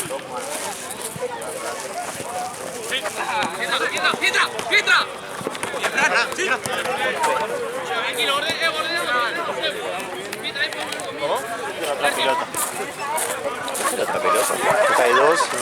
¿Cómo? La pelota. La otra pelota. Acá hay dos, ¿no?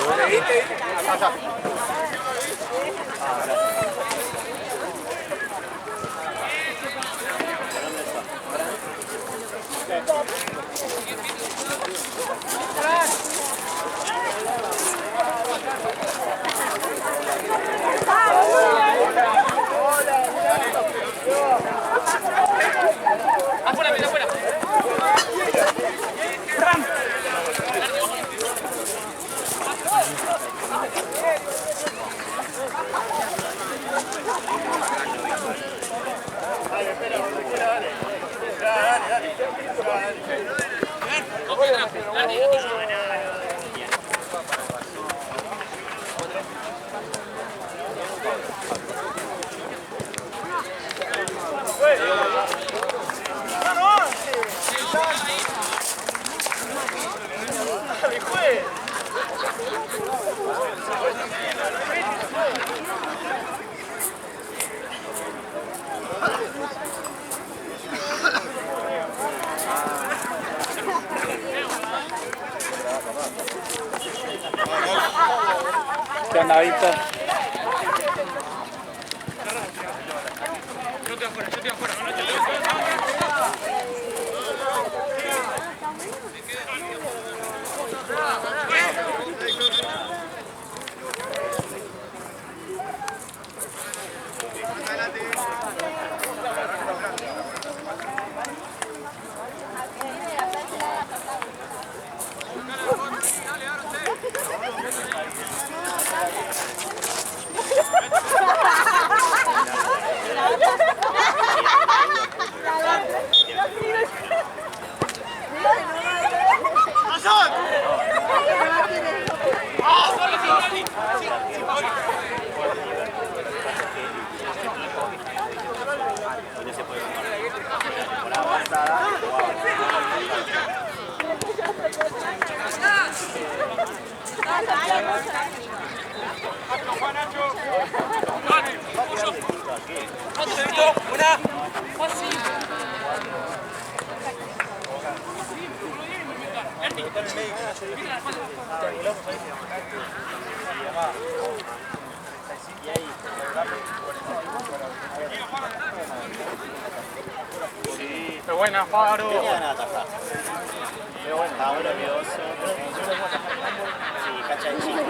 ¿Qué onda, Víctor? Sí, pero buena, Faro. Tenía ganas de atajar. Pero bueno, estaba muy nervioso. Sí, cacha de chico.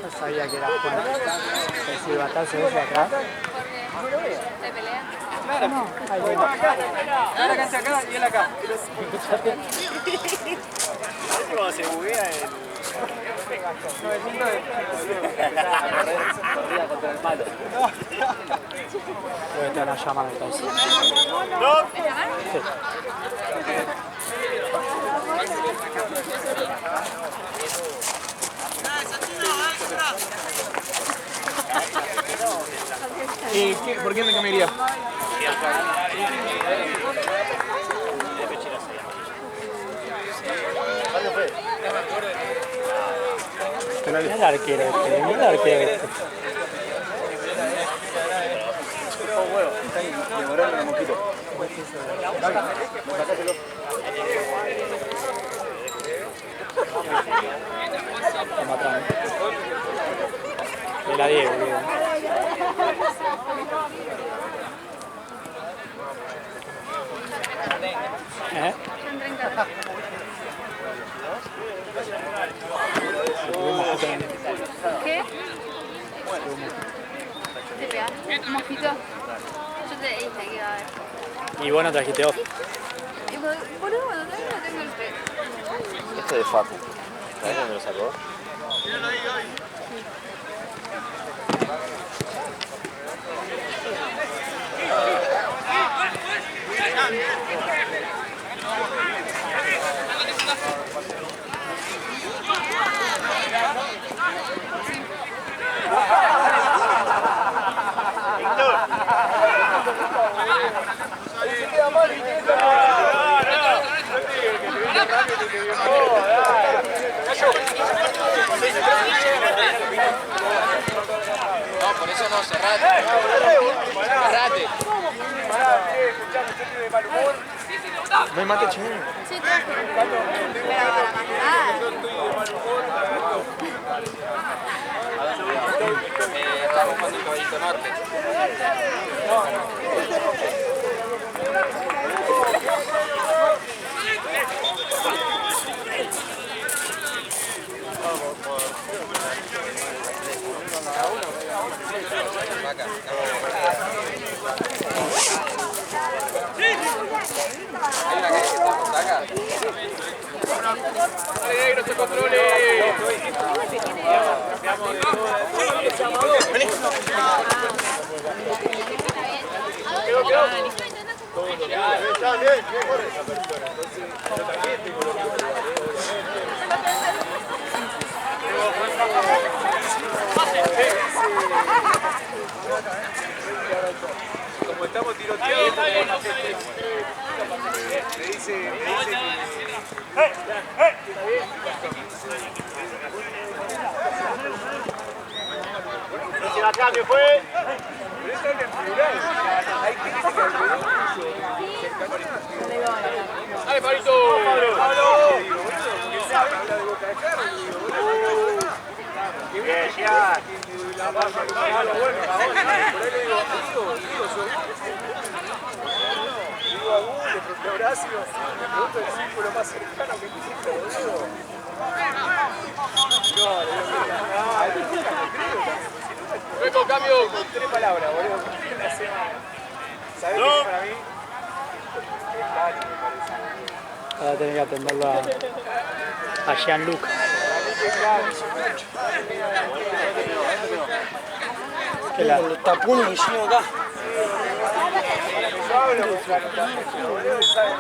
No sabía que era Juan. El silbatazo ese acá. ¿De pelea? No, ahí viene. La cancha acá y él acá. Cuando se buguea el... contra el palo. Debe tener una llamada entonces. ¡No! Sí. ¿Y por quién me cambiaría? Mira el arquero este, mira el arquero este. Está ahí, demorando un poquito. Toma atrás. De la Diego, Diego. ¿Eh? Son 30. ¿Qué? ¿Te pegas? ¿Un mosquito? Yo te dije que iba a haber. Y vos no trajiste off. Y boludo, cuando traigo no tengo el pelo. Esto es de Facu. ¿Sabes dónde lo sacó? No, por eso no, cerrate. Cerrate. No hay mate chino. Sí, traje. Pero la Estamos jugando el Caballito Norte. Hay una calle que estamos acá. Dale, negro, se controle. Como estamos tiroteados, me dice Si la cambio fue. ¡Dale, Pablito! Bien, ya. Horacio, me pregunto el círculo más cercano que hiciste, boludo. Luego cambio con 3 palabras, boludo. ¿Sabés qué para mí? Es Dani, me parece. Ahora tenés que atenderlo a Gianluca. Que la tapones que llevo acá. Yo hablo con Carlos, boludo, ¿sabes?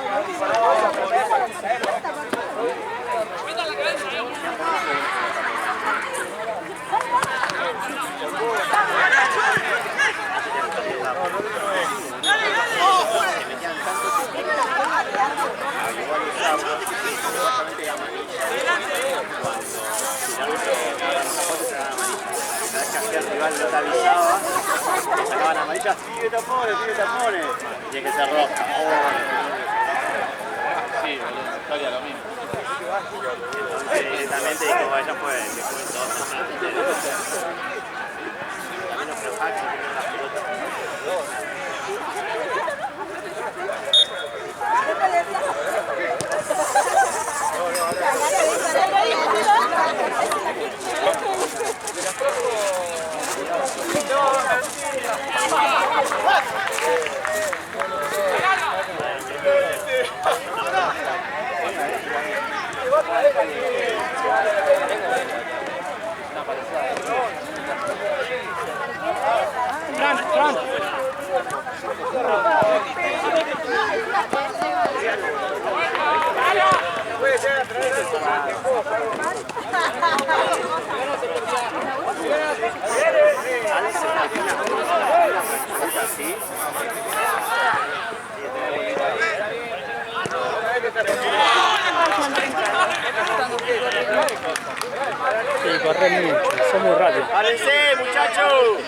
El rival no te avisaba, sacaban amarillas, pide tapones, tiene que ser roja. Sí, historia lo mismo. Entonces directamente dijo, vaya pues, que fue todo. También los prefaxos tienen las pelotas. Sí, corre mucho, son muy rápidos. ¡Párense, muchachos!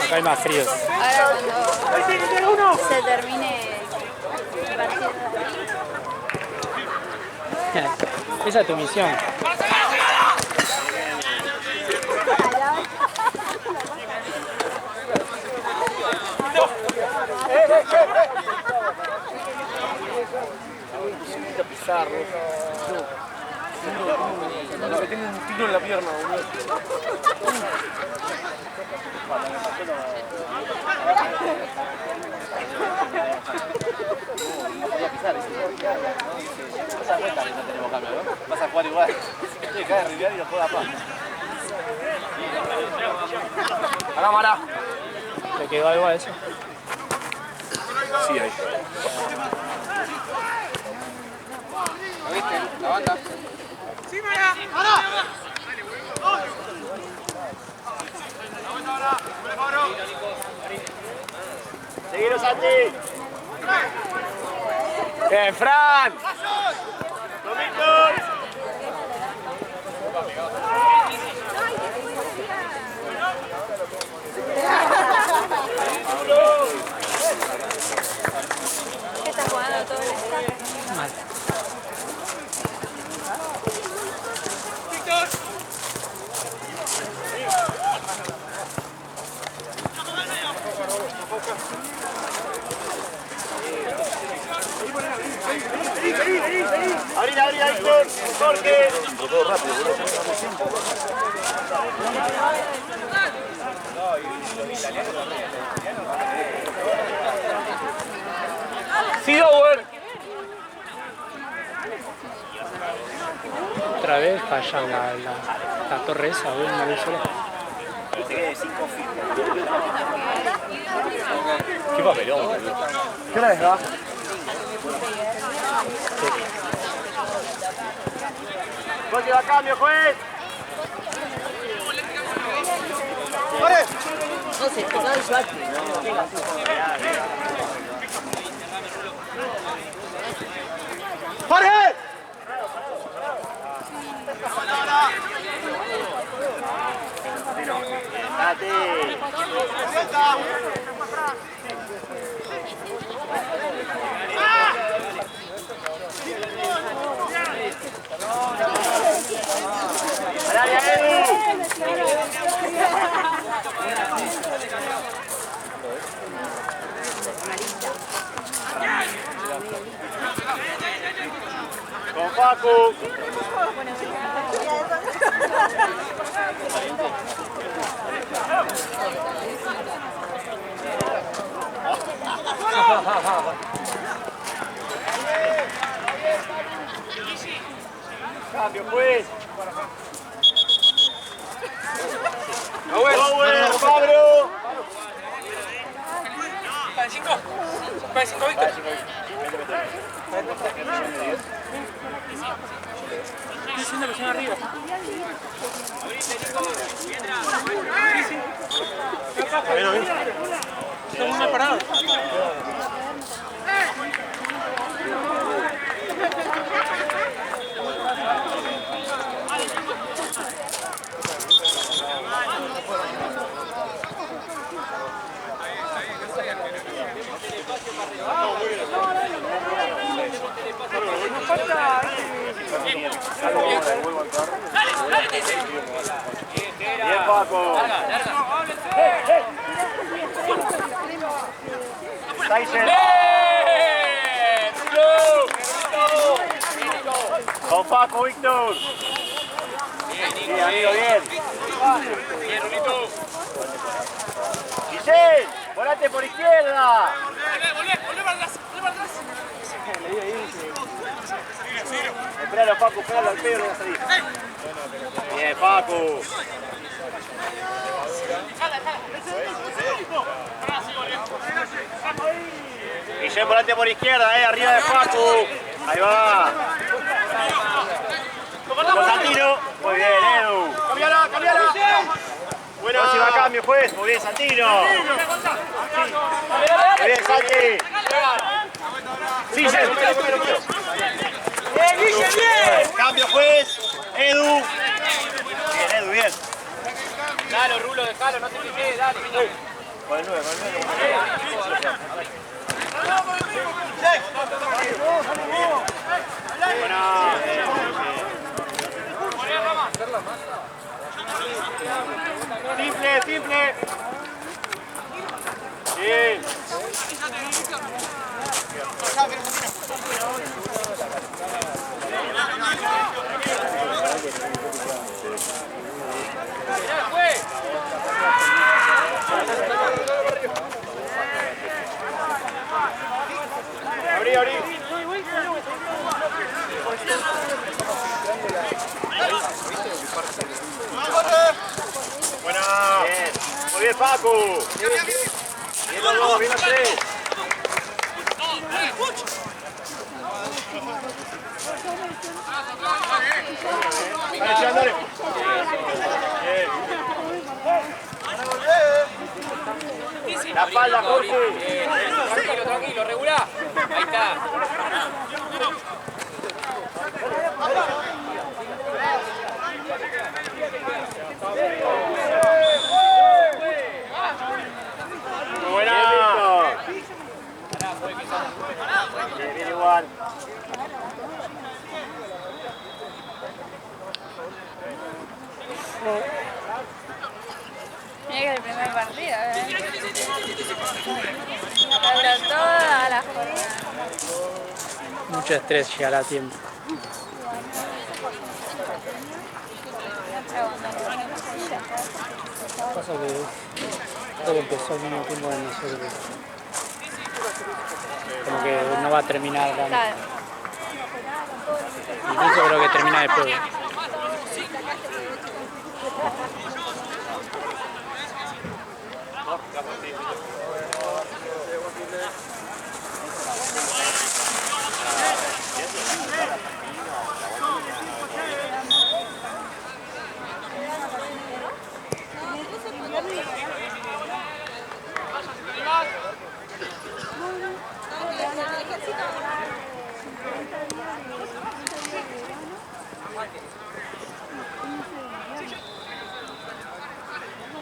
Acá hay más fríos. Ahora cuando se termine el partido. Esa es tu misión. Lo que tengo un tiro en la pierna, boludo. Vas a jugar igual. Sí, cae Riviera y lo juega Paz. Acá, Mara. ¿Te quedó algo a eso? Sí, ahí. La banda. Seguilo, Santi. Bien, Fran. ¿Qué está jugando todo el staff? Mal. Abrí, Héctor. Jorge. Todo rápido, Sidower. Otra vez fallan la torre esa, una vez sola. Qué papelón, boludo. ¿Qué hora es, va? Gol que va a cambio, juez. ¡Jorge! Con Facu. Cambio, pues. Power, Pablo. Para 5, Víctor. Diciendo que son arriba. Son una parada. Bien, Paco. Tyson. Con Paco, Víctor. Bien, amigo, bien. Giselle, volante por izquierda. Volvé para atrás. Esperalo, Paco, esperalo al Pedro, va a salir. Bien, Paco. Guillén, volante por izquierda, arriba de Paco. Ahí va. Con Santino. Muy bien, Edu. Cambiala. Bueno, si va a cambio, pues. Muy bien, Santino. Muy bien, Santi. Sí, bien. Cambio, pues. Edu. Bien, Edu, bien. Dale, Rulo, dejalo, no te piques, dale. Con el 9. Simple. Bien. Abrí. Buena. Bien. Muy bien, Paco. Bien los dos, bien los tres. Dale, dale. La espalda, Jorge. Tranquilo, tranquilo, regulá. Ahí está. Muy buena. Bien, igual. Mira que el primer partido, Pero toda la jornada. Mucho estrés llegar a tiempo. Pasa que creo que empezó al mismo tiempo de nosotros. Como que no va a terminar tanto. Claro. Incluso creo que termina después.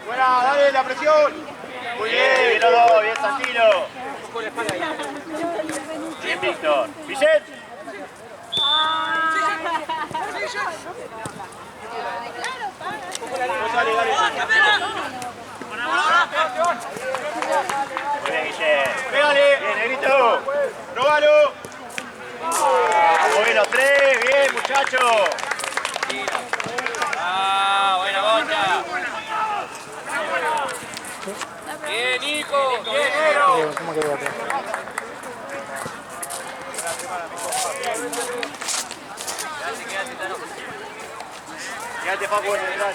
Buena, dale la presión. Muy bien, bien los dos, bien Santino. Bien Víctor. Vicente. Dale, dale. Muy bien, Guillermo. Pégale. Bien, Negrito. Probalo. Muy bien los tres, bien muchachos. Ah, buena bota. Bien, Nico. Bien, Nero. ¿Cómo quedó atrás? Quédate, Paco, en el detrás.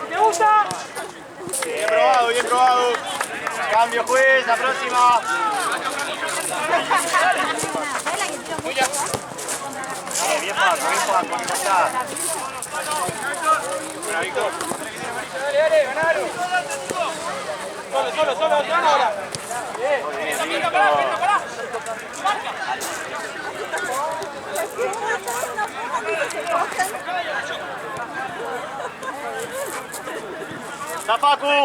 ¿Te gusta? Bien probado, bien probado. Cambio, juez, la próxima. Bien, Paco, bien está. Dale, dale, ganalo. Solo, gana ahora. Muy bien, Víctor. ¡Zapacu!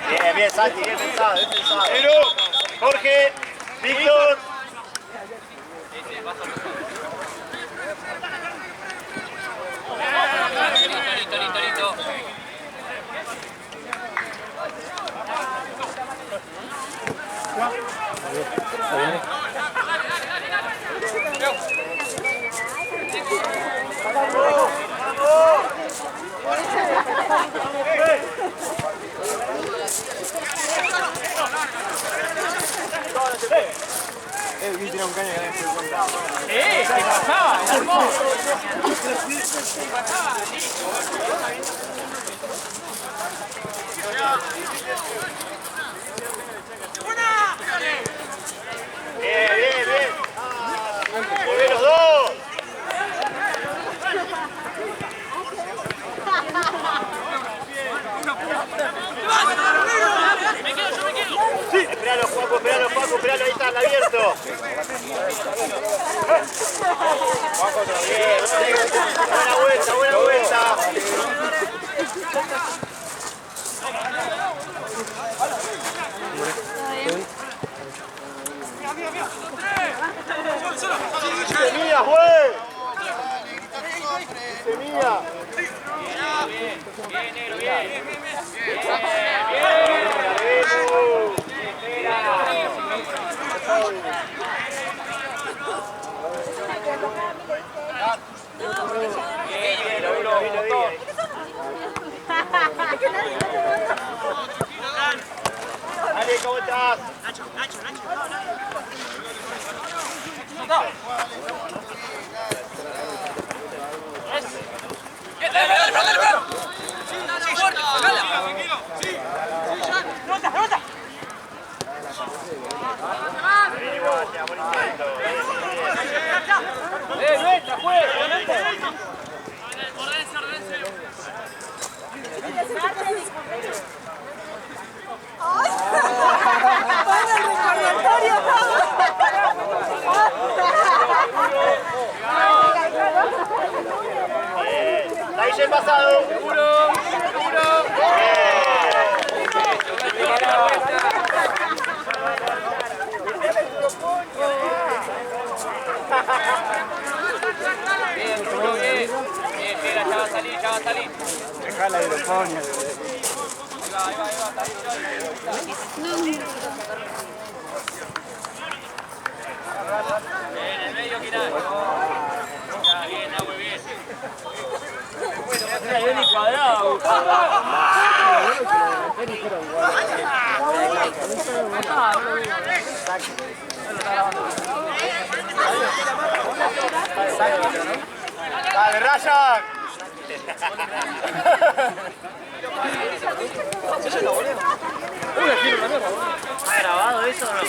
Bien, bien, Santi, bien pensado, bien pensado. Pero, Jorge, Víctor. Listo. Tiene un caño que ¿Qué pasaba? Hermoso. Bien, bien, bien. Muy bien los dos. Sí. Esperalo, Juaco, ahí está, el abierto. Bien, buena vuelta. Semilla, juez. Semilla. Bien, negro, bien. vueltas. Ahí ya he pasado. Seguro, seguro. Bien, seguro, bien. Bien, mira, ya va a salir, ya va a salir. Dejá la hidroponía. Ahí va, está bien. En el medio, Kiran. Ya, bien, Nahue, bien. Era ni cuadrado. Dale, Ryan. ¿Está grabado eso o no?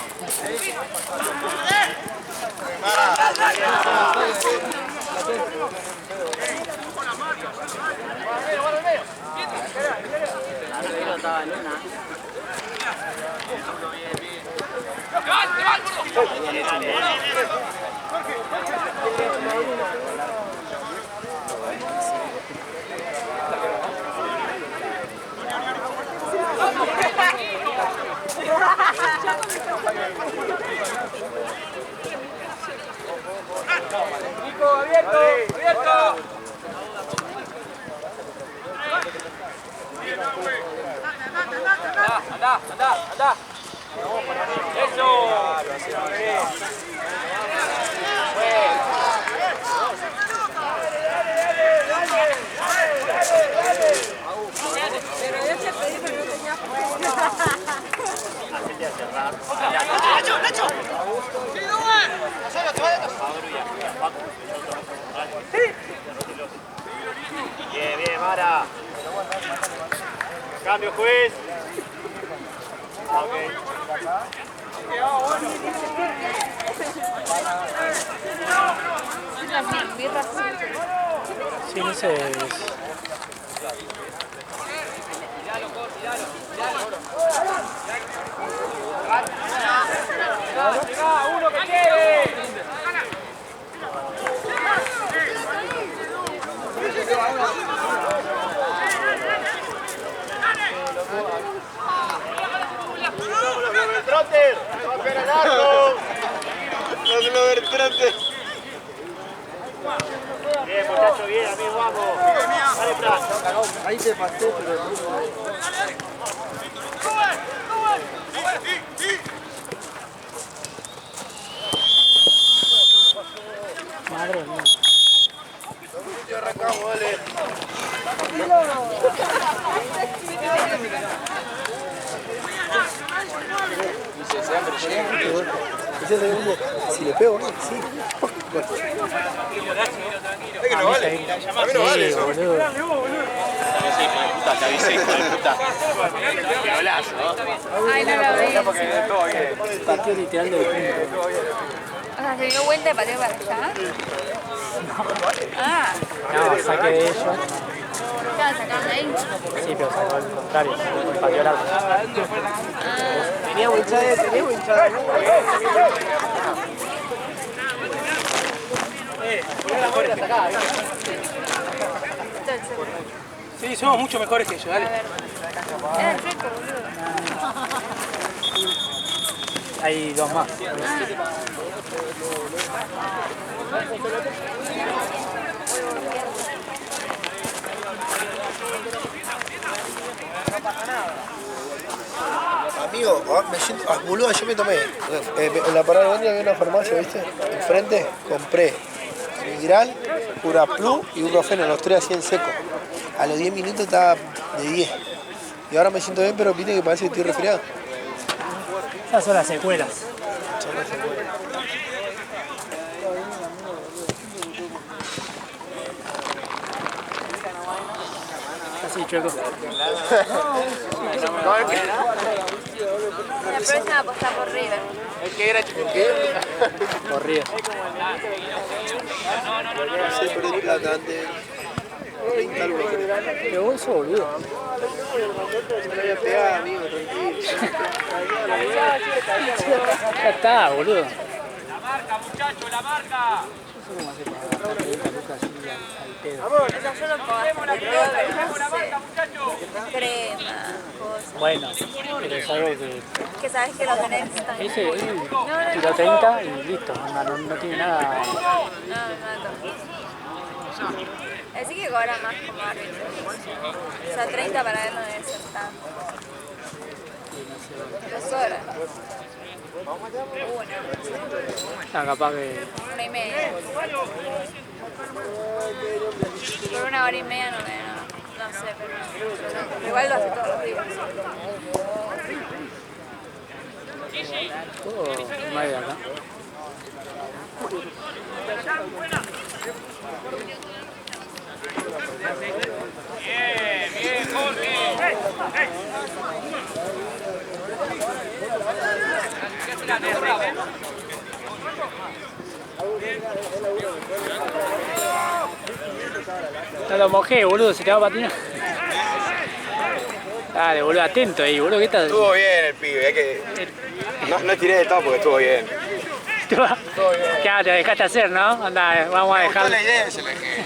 Nico, abierto, abierto. Anda. Eso. Bien, bien, Mara. Cambio, juez. Sí, no sé. Llega, uno que quiere. ¡Los trotter! ¡Va a pegar el arco! ¡Los Glover trotter! Bien, muchachos, bien, amigos, vamos. Dale, Fran. Ahí te pasé, pero madre mía. Yo arrancamos, dale. Si le pego, sí. Es que no vale. A mí no vale eso. Boludo. Te avisé, hijo de puta. Qué golazo, ¿no? Ay, no la vi. Partido literal de punto. O sea, se dio vuelta y pateó para allá. Ah, No, saque de ellos. ¿qué van a sacar de ahí? Sí, pero sacó al contrario. Pateó el arco. Tenía hinchada. Sí, somos mucho mejores que ellos, dale. Era el fresco, boludo. Hay dos más. Amigo, me siento. Boludo, ayer me tomé. En la parada de Bondi había una farmacia, ¿viste? Enfrente compré Migral, Curaplu y Ibuprofeno, los tres así en seco. A los 10 minutos estaba de 10. Y ahora me siento bien, pero viste que parece que estoy resfriado. Esas son las secuelas. Así, chueco. La próxima apostar por River. Por River. No sé, perdí plata antes. 30 lucas. Pero vos sos boludo. Me lo voy a pegar, amigo, tranquilo. Ya está, boludo. La marca, muchacho, la marca. ¿Cómo hace para gastar 30 lucas así al pedo? O sea, yo lo puedo hacer por La marca, muchacho. crema, cosas. Bueno, pero es algo que... Que sabes que lo tenés también. Ese tiro 30 y listo. No tiene nada... No. Así que cobra más como árbitro. O sea, 30 para él no debe ser tanto. 2 horas. Ah, capaz que... 1 y media. Por 1 hora y media no sé, pero igual lo hace todos los días. Todo más de acá. Bien, Jorge. No lo mojé, boludo, se te va a patinar. Dale, boludo, atento ahí, boludo, ¿qué tal? Estuvo bien el pibe, es que no tiré de todo porque estuvo bien. Ya, te dejaste hacer, ¿no? Anda, vamos a dejar. La idea se la dejé.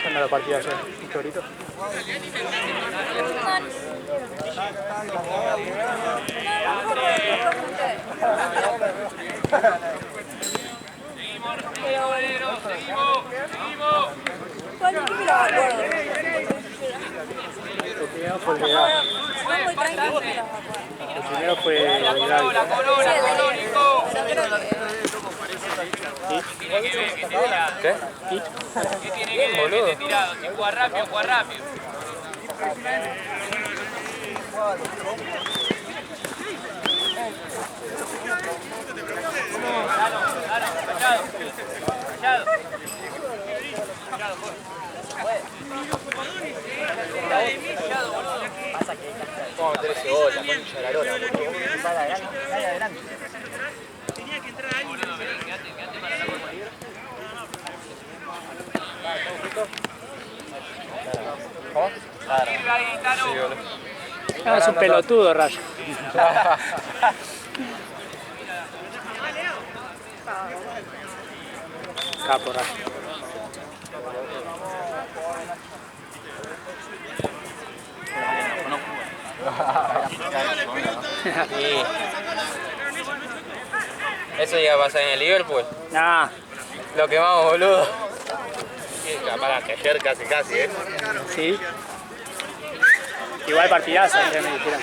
¿Cuándo la partida ayer? ¿Un chorito? Seguimos. ¿Cuál es que lo acuerdo? El primero fue el de edad. Están muy tranquilos que los acuerdo. El primero fue el de La edad. colónico. Yo creo que... ¿Qué? ¿Qué tiene que ver? Vete tirado. Si juega rápido, juega rápido. Callado. Vamos a meter ese gol, la concha de la lora. Dale adelante. ¿Cómo? Claro. Ah, es un pelotudo, Rayo. Capo, Rayo. Sí. Eso llega a pasar en el Liverpool. Nah, Lo quemamos, boludo. Para que ayer casi, ¿eh? sí. Igual partidazo, ya me dijeron.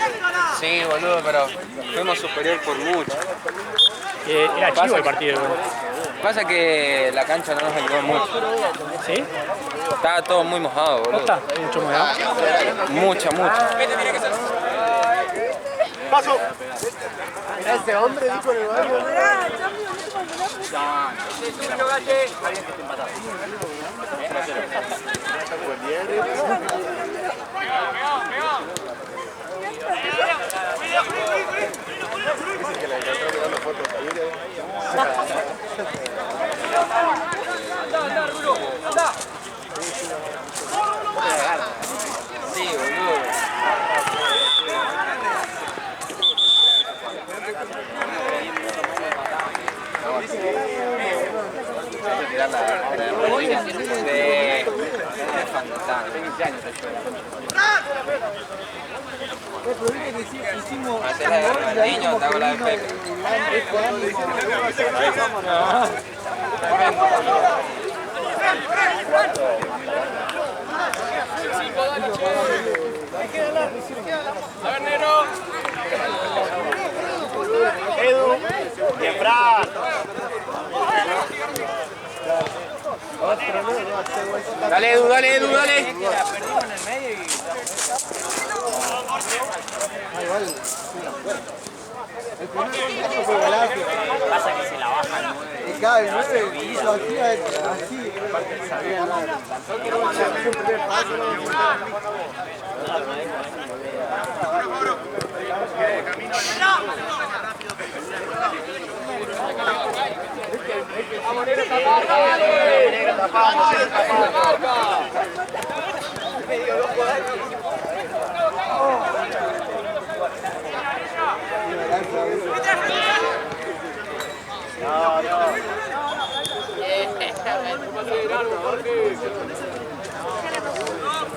Sí, boludo, pero fuimos superior por mucho. Era chivo el partido, boludo. Pasa que la cancha no nos ayudó mucho. ¿Sí? Estaba todo muy mojado, boludo. ¿Posta? Mucho mojado. Mucha. ¡Paso! Ese hombre dijo en el barrio. Sí, boludo. Es fantástico. Hacer la de Ronaldinho, te hago la de Pepe. A ver, Nero. Edu, bien, Fran. Dale, Edu, dale, Edu, dale. Pasa que se la bajan. Y cada el 9 lo hacía así.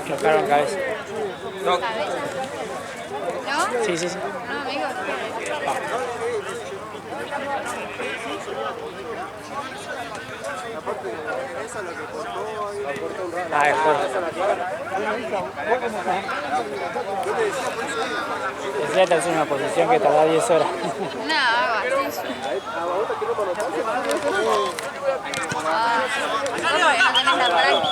Chocaron cabeza. ¿No? Sí, sí, sí. No, amigo. Ah, es fuerte. Decía que es una posición que tarda 10 horas. No, algo así. Solo que no tenés la práctica.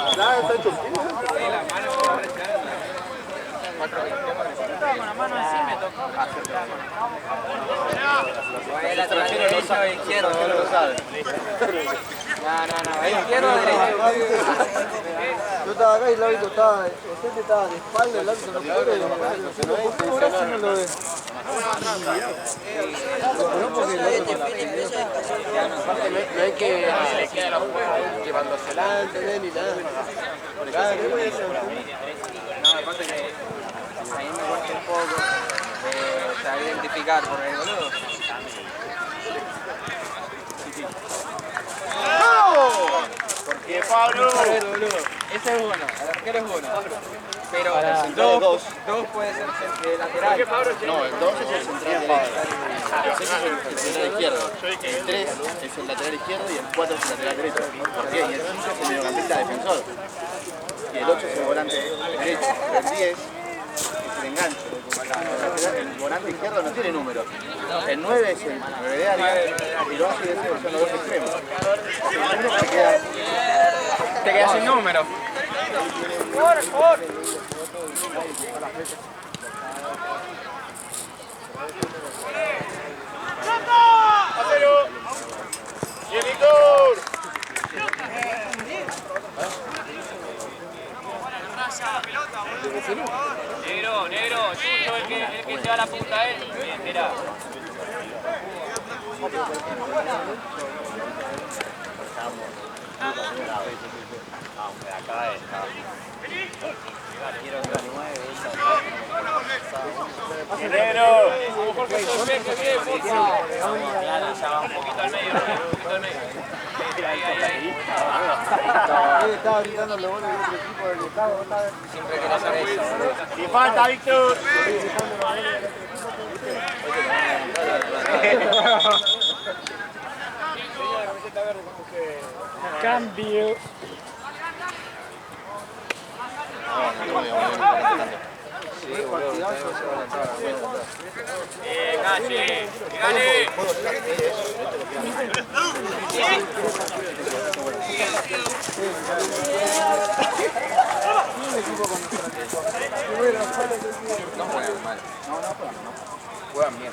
El lateral derecho o izquierdo, no lo sabe. No, izquierdo o derecho. Yo estaba acá y el árbitro estaba, el estaba de espalda, el árbitro no puede, ¿por qué un brazo no lo ve? No hay que llevándose adelante ni nada. No, me pasa que a mí me cuesta un poco saber identificar por el boludo. Porque Pablo. Ese es uno, el arquero es uno. Pero dos puede ser lateral. No, el 2 es el central derecho, el 6 es el central izquierdo, el 3 es el lateral izquierdo y el 4 es el lateral derecho. ¿Por qué? Y el 5 es el mediocampista defensor. Y el 8 es el volante derecho. El 10 es el enganche. El volante izquierdo no tiene número. El 9 es el 9 de área y el 11 y el 0 son los dos extremos. El 1 Te quedas sin número. ¡Hacelo! ¡Bien, Víctor! Negro, Chucho, el que se va a la punta, Bien, mira. Acá está. Negro. Estaba gritando los goles del otro equipo del Estado. Siempre quiero hacer eso. ¡Y falta, Víctor! Cambio. Calle, gane. No juegan mal. Juegan bien.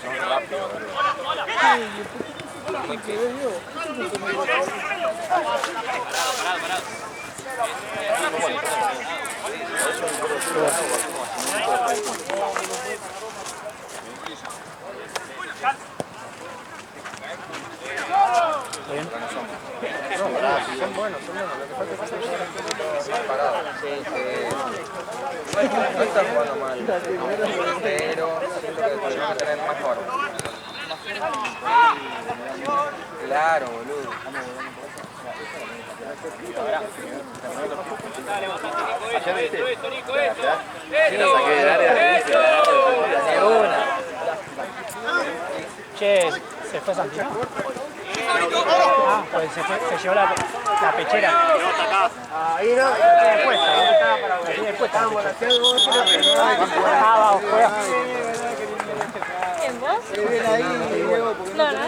Son rápidos. Parado. ¿Bien? Son buenos. Lo que falta es que se Parado. No está jugando mal. Pero siento que tenemos que tener más forma. Claro, boludo. Esto, Nico, esto. De una. Che, ¿se fue Santino? Ah, pues se llevó la pechera. Ahí no, La tiene puesta. Ah, vamos, juega. ¿Quién, vos? No, no.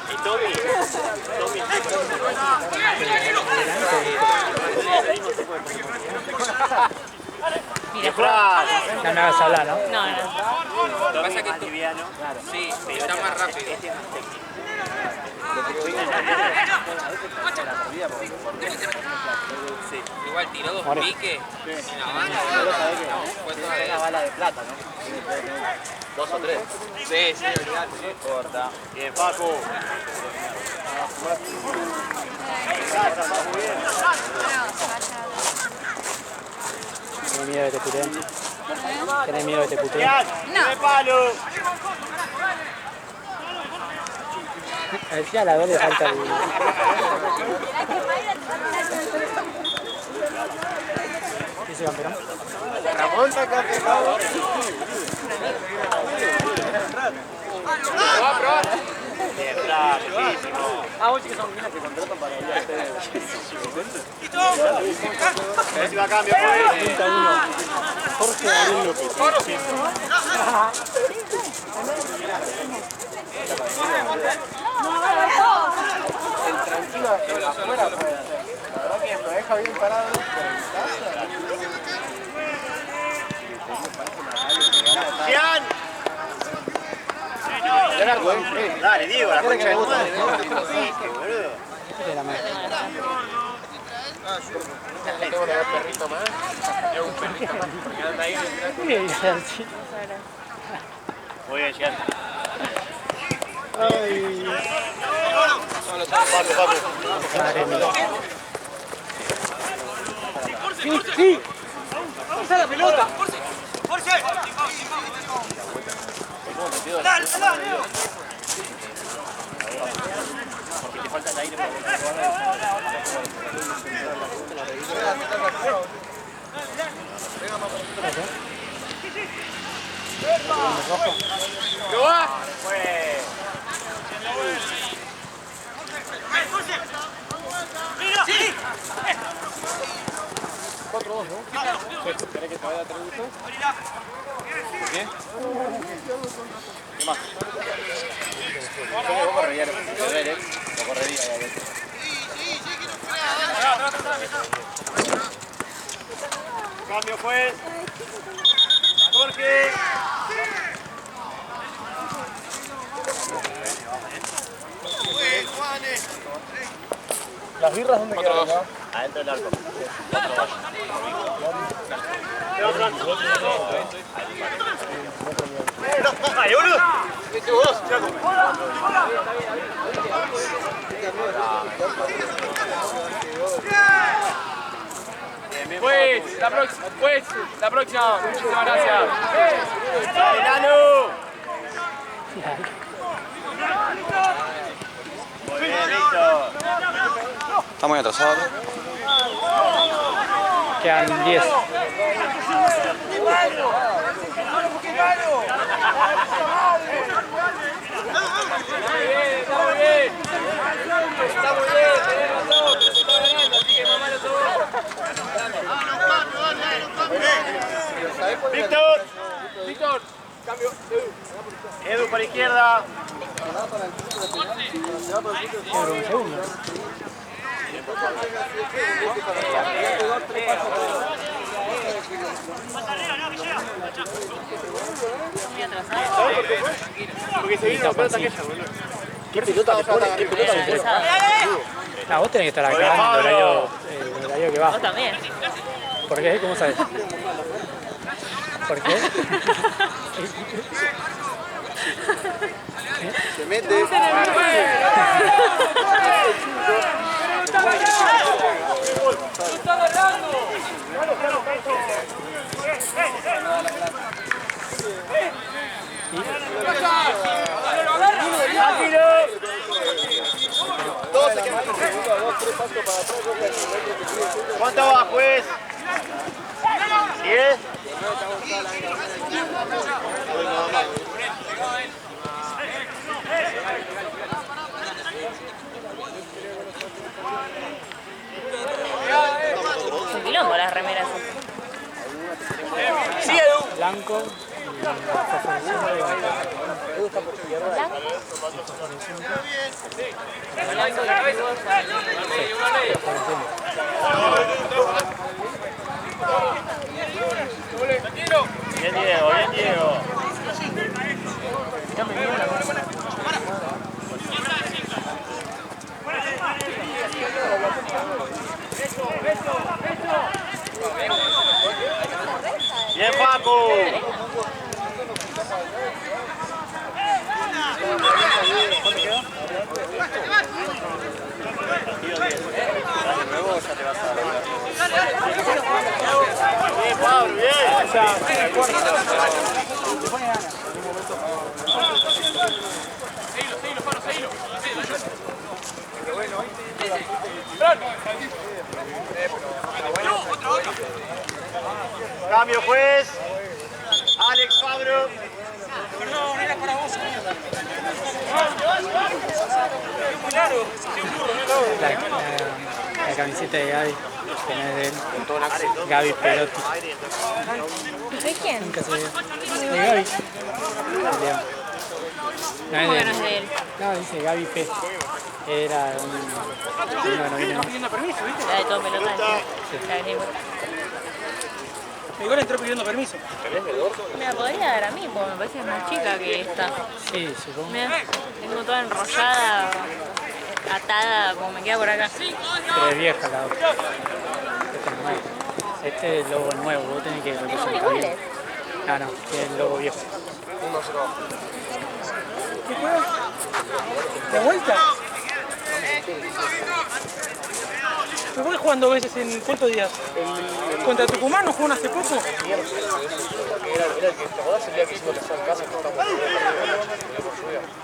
Y Tommy. No me hagas hablar, ¿no? No, no. Lo que pasa es que esto, sí, está más rápido. Sí. Igual tiró 2 piques en la banda. No, fue toda Una bala de plata, ¿no? 2 o 3. Sí, sí, olvidate. No importa. Bien, Paco. ¿Tenés miedo de que te puteen? ¿Tenés miedo de que te puteen? ¡De palo! A ver si a la 2 le falta el... ¿Qué es el campeón? Ramón está campeón. Bien, bravo, lejísimo. Vos sí que son minas que contratan para ir a hacer. Encima cambio, pues. Jorge Gabriel López. El tranquilo afuera puede hacer. La verdad que lo deja bien parado, pero en casa. ¡Gian! Dale, Diego, la concha de tu madre. Boludo. Este es la madre. Tengo que ver perrito más. Muy bien, así. Muy bien, Gian. Madre mía. ¡Sí! ¡Usa la pelota! ¡Dale, dale! Porque te falta el aire ¡Lo va! ¡Mira! ¡Sí! 4-2, ¿no? ¿Querés que te vaya a traer gusto? ¿Qué más? Vos correrías, lo correría a veces. Cambio, pues. Jorge. ¿Las birras dónde quedan acá? Adentro del arco. ¡Ay, boludo! Pues, la próxima. Muchísimas gracias. ¡Dale, Lalo! Muy bien, Víctor. Está muy atrasado. Quedan 10. Está muy bien. Está muy bien, tenés razón, pero se está ganando, así que más malo sos vos. Víctor. Víctor, cambio. Edu para izquierda. Por un segundo. Porque se vino la pelota aquella, boludo. ¿Qué pelota te pone? ¿Qué pelota te pone? No, vos tenés que estar acá en el horario que va. Vos también. ¿Por qué? ¿Cómo sabes? ¿Por qué? Se mete. ¡Está ganando! ¿Cuánto va, juez? 10. Es un quilombo las remeras. Blanco. Bien, Diego, bien, Diego. Bien, Paco. Bien, Pablo, bien. Cambio, juez. Alex Fabro. La camiseta de Gaby, que no es de él. Gaby Perotti. ¿De quién? Nunca se vio. De Gaby. No ¿Cómo es que no es de de él. él? No, dice Gaby P. Era uno que no vino más. La de todo pelota. La de Neymar. Igual entró pidiendo permiso. Me la podría dar a mí, porque me parece más chica que esta. Sí, supongo. Mira, tengo toda enrollada, atada, como me queda por acá. Pero es vieja la otra. Esta es nueva. Este es el logo nuevo, vos tenés que Son representar iguales. bien. Ah, no, tiene el logo viejo. ¿Qué juega? ¿De vuelta? ¿Me voy jugando dos veces en cuántos días? ¿Contra Tucumán no jugaron hace poco?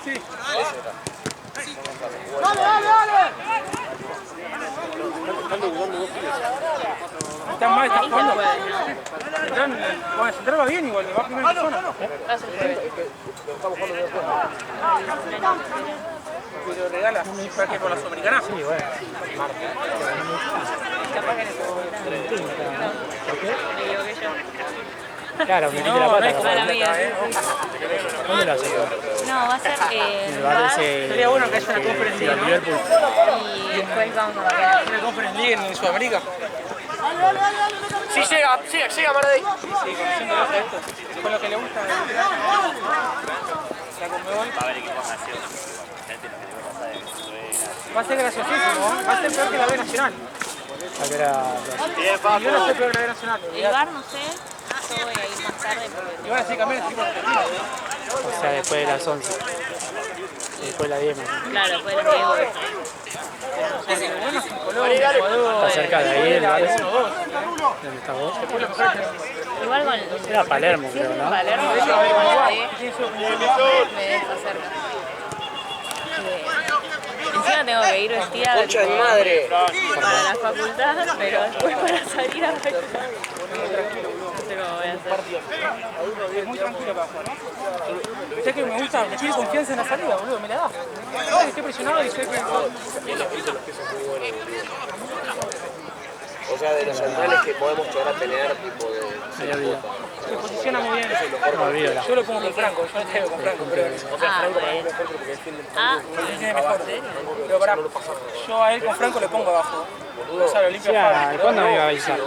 Sí. ¡Dale, dale, dale! Están mal, están jugando. Bueno, Central va bien igual, va primero en zona. Pero regala, ¿para qué? ¿Por la Sudamericana? Sí, bueno. Capaz que ¿Por qué? me equivoqué yo. Claro, me metí la pata. Mala mía, sí. ¿Dónde lo haces? No, va a ser En el bar ese... Sería bueno que haya una Conference Sí, League, al ¿no? Liverpool. y después vamos a bailar. Una Conference League en Sudamérica. Sí, llega Maradei. Sí, conociendo a esto. Con lo que le gusta. La Conmebol. Va a haber equipos nacionales. Gente lo que le va a pasar es Va a ser graciosísimo, ¿eh? Va a ser peor que la B Nacional. Bien, Yo no Paco. sé peor que la B Nacional. El bar no sé, yo voy a ir más tarde porque... Y van a seguir cambiando el equipo argentino. O sea, después de las 11. Después de las 10 más. Claro, después de los Diego. Bueno, sin color, Ecuador. Está cerca de ahí el bar ese. 1-2. ¿Dónde está vos? Igual con... Era Palermo, creo, ¿no? Palermo, yo me deja cerca. Encima tengo que ir vestida Concha de madre. para la facultad, pero después para salir a bailar. No sé cómo voy a hacer. Es muy tranquilo para jugar, ¿no? Sé que me gusta, me tiene confianza en la salida, boludo, me la da. Estoy presionado y sé que... O sea, de los centrales que podemos llegar a tener, tipo de... Me lo olvido. Se posiciona muy bien. Me olvido. Yo lo pongo con Franco, yo no te digo con Franco, pero... Tiene mejor. Pero pará, yo a él con Franco le pongo abajo. O sea, lo limpio Sí, afuera. ¿cuándo me iba a avisar?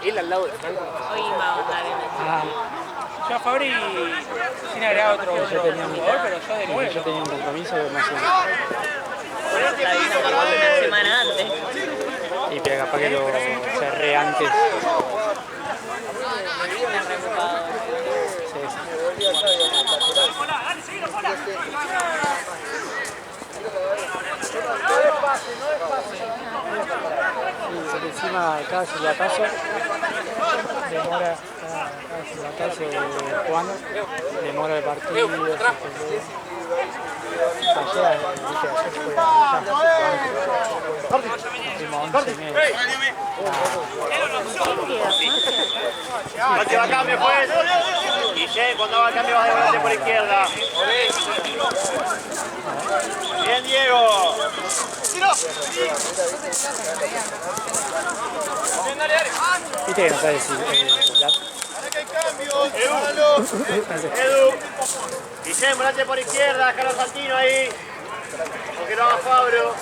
Él al lado de Franco. Hoy vamos a dar el... Yo a Fabri, sin agregar otro jugador, pero yo de nuevo. Yo tenía un compromiso de más La avisan por una semana antes. y pero capaz que lo cerré antes. Estás preocupado. Sí, porque encima cada silbatazo demora, cada silbatazo jugando, demora el partido. Ayer, dije, ayer fue fuimos 11:30. Mate va a cambio, pues. Guillén, cuando va a cambio vas a volante por izquierda. Bien, Diego. Viste que no sabes si Edu. Guillén, volante por izquierda, Carlos Santino ahí. Porque no haga Fabro.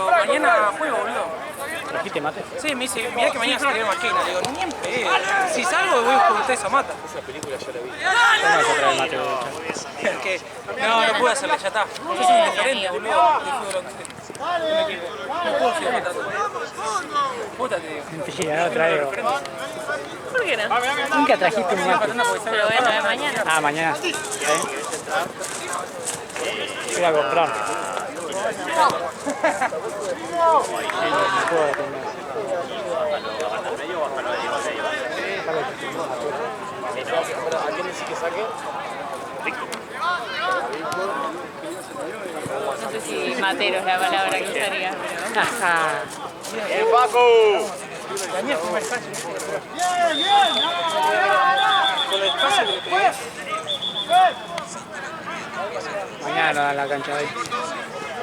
Mañana juego, boludo. ¿trajiste mate? Sí, me dice, mirá que mañana se quedó máquina. Le digo, ni en pedo. Si salgo, voy con ustedes a mata. ¿Cómo vas a traer mate, boludo? Que no pude hacerle, ya está. Yo soy indiferente, boludo. De fútbol, un equipo. No puedo ser matando. Puta te digo. Mentira, no traigo. ¿Por qué no? Nunca trajiste un mate. Pero bueno, de mañana. Ah, mañana. Voy a comprar. ¿A quién decís que saque? No sé si matero es la palabra que usaría, pero... ¡Bien, Paco! Mañana nos dan la cancha ahí.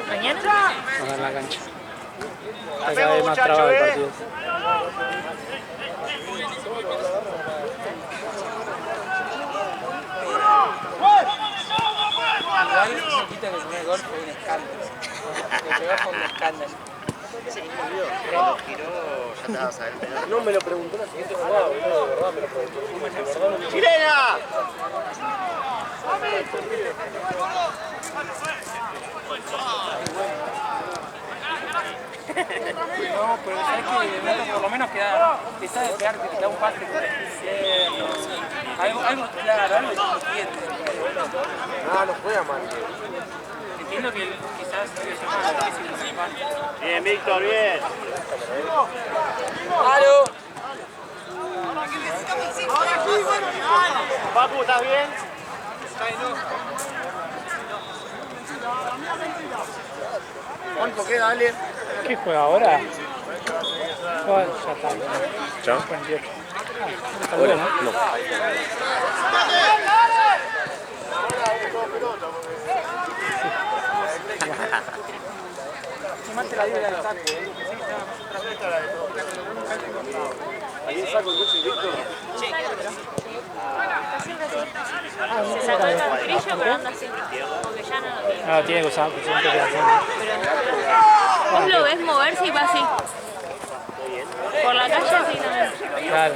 ¿Mañana? Nos dan la cancha. Está cada vez más trabado el partido. Igual no quita que el primer gol fue un escándalo. Lo que va fue un escándalo. No me lo preguntó la siguiente jugada, boludo, de verdad me lo preguntó. ¡Chilena! No, pero sabes que de momento por lo menos te sabe pegar, que te da un pase algo claro, algo entiende. No, no juega mal. Entiendo que quizás debe ser más difícil de salvar. Bien, Víctor, bien. ¡Aló! Paco, ¿estás bien? ¿Cuánto queda, Ale? ¿Qué juega ahora? Oh, ya está. ¿Chao? 48. Está bueno, ¿no? Mate la dio del ataque, Ahí saco el buzo y Víctor. Se sacó el castrillo, pero anda así. Porque ya no lo tiene. No, tiene que usar, pues siempre queda así. Pero vos lo ves moverse y va así. Por la calle así no. Claro.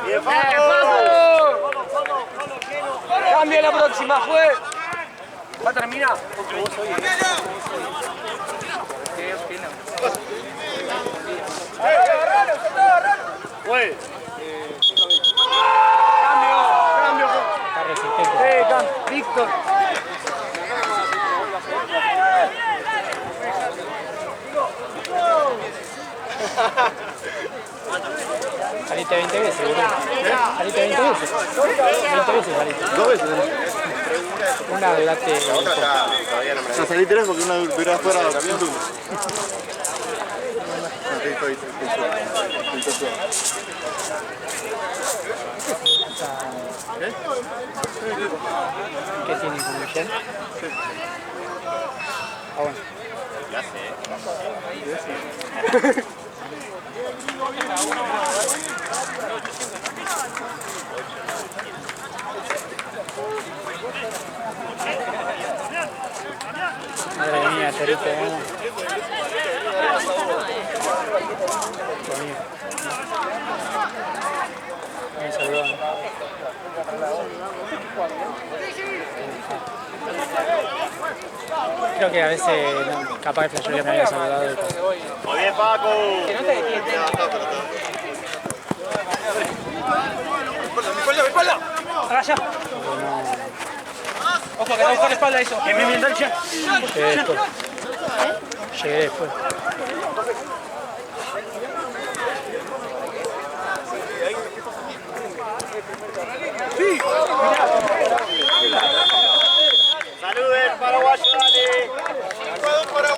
Bien, Paco. ¡Cambia la próxima, fue! ¿Va a terminar? Fue. ¡Cambio! Está resistente. Víctor. Saliste 20 veces, boludo. Saliste 20 veces. 20 veces saliste. 2 veces. Una duraste. Todavía no me O sea, salí 3 porque una duró fuera del camión. ¿Qué tiene con Michelle? Ah, bueno. Madre mía, Torito, vamos. Me saludan. Creo que a veces, no, capaz que Flash me había saludado. Muy bien, Paco. Que no te detiene. ¡Mi espalda! Acá ya. Ojo, que va a buscar la espalda eso. Bien, dale ya. Llegué después.